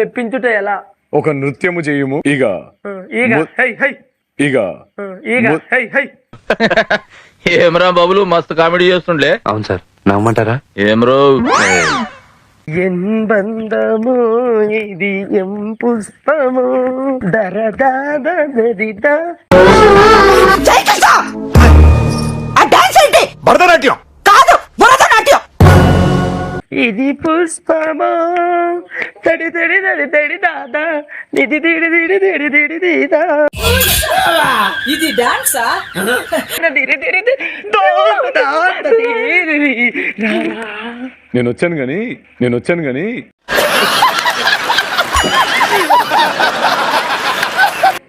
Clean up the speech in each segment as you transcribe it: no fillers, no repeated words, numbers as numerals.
మెప్పించుట ఎలా? ఒక నృత్యము చేయుము. ఇగ ఏమరా బాబులు మస్తు కామెడీ చేస్తుండే. అవును సార్, నవ్వమంటారా? ఏమరో ఎంబందము ఇది ఎం పుష్పము దరదాదరిదా. భరతనాట్యం కాదు, భరతనాట్యం. ఇది పుష్పము తడి తడి తడి తడి దాదా నిది దిడి దిడి దిడి దిడి దీదా. ఇది డాన్సా? నేను వచ్చాను గాని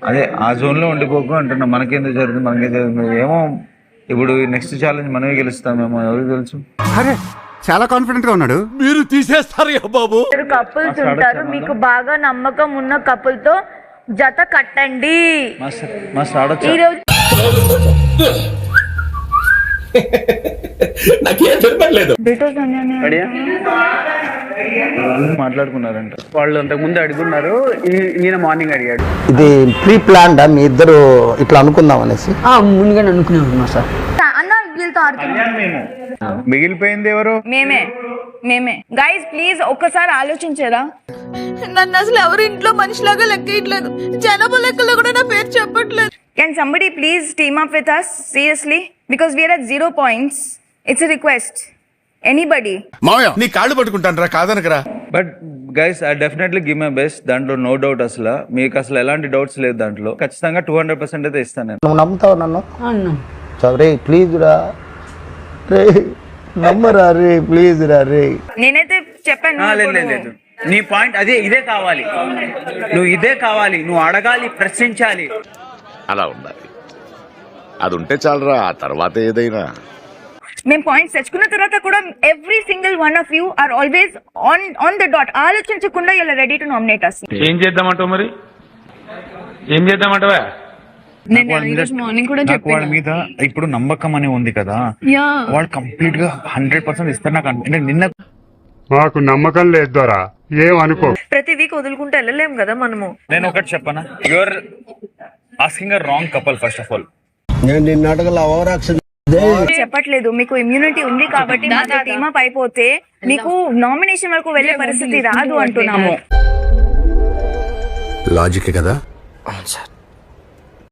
అదే ఆ జోన్ లో ఉండిపోకు అంటున్నా. మనకేందుకు జరుగుతుంది ఏమో. ఇప్పుడు నెక్స్ట్ ఛాలెంజ్ మనమే గెలుస్తామేమో, ఎవరికి తెలుసు. అరే చాలా కాన్ఫిడెంట్ గా ఉన్నాడు. మీరు తీసేస్తారు బాబు. కపుల్స్ ఉంటారు, మీకు బాగా నమ్మకం ఉన్న కపుల్ తో జత కట్టండి. మస్త్ ఆడొచ్చు. మాట్లాడుకున్నారంట వాళ్ళు అంతకు ముందు అడుగున్నారు, ఈయన మార్నింగ్ అడిగాడు. ఇది ప్రీ ప్లాన్ మీ ఇద్దరు ఇట్లా అనుకుందాం అనేసి ముందుగానే అనుకునే ఉన్నా సార్. అన్న వీళ్ళతో ఆడుతున్నాం. మిగిలిపోయింది ఎవరు? మేమే గైస్ ప్లీజ్ ఒక్కసారి ఆలోచించేదా? నన్ను అసలు ఎవరు ఇంట్లో మనిషిలాగా లెక్కట్లేదు. జనాభా లెక్కలో కూడా నా పేరు చెప్పట్లేదు. Can somebody please team up with us seriously because we are at 0 points. It's a request. Anybody? మావయ్య నీ కాళ్ళు పట్టుకుంటాను రా, కాదనకరా. But guys I definitely give my best. దాంట్లో నో డౌట్. అసలు మీకు అసలు ఎలాంటి డౌట్స్ లేదు దాంట్లో. ఖచ్చితంగా 200% అయితే ఇస్తాను నేను. నువ్వు నమ్ముతావు నన్ను? రే ప్లీజ్ రా రే, నమ్మరా రే ప్లీజ్ రా రే. నేనైతే చెప్పాను. లేదు నీ పాయింట్ అదే, ఇదే కావాలి, నువ్వు ఇదే కావాలి, నువ్వు అడగాలి, ప్రశ్నించాలి. అలా ఉండాలి. అది ఉంటే చాలరా, ఆ తర్వాత ఏదైనా. మేము పాయింట్స్ తెచ్చుకున్న తర్వాత కూడా every single one of you are always on the dot. ఆలోచించకుండా ఇలా రెడీ టు నామినేట్ us. ఏం చేద్దామంటావు మరి? ఏం చేద్దామంటావా? నాకు వాళ్ళ మీద ఇప్పుడు నమ్మకం అని ఉంది కదా, వాళ్ళు కంప్లీట్ గా 100% ఇస్తారు నాకు. అంటే నిన్న మాకు నమ్మకం లేదు ద్వారా ఏం అనుకో. ప్రతి వీక్ వదులుకుంటే వెళ్ళలేం కదా మనము. నేను ఒకటి చెప్పనా, your asking a wrong couple first of all. నేను నిన్ను అడగల ఓవరాక్షన్ చెప్పట్లేదు, మీకు ఇమ్యూనిటీ ఉంది కాబట్టి టీమ్ అప్ అయిపోతే మీకు నామినేషన్ వరకు వెళ్లే పరిస్థితి రాదు అంటున్నాము. లాజిక్ కదా. అవును సార్.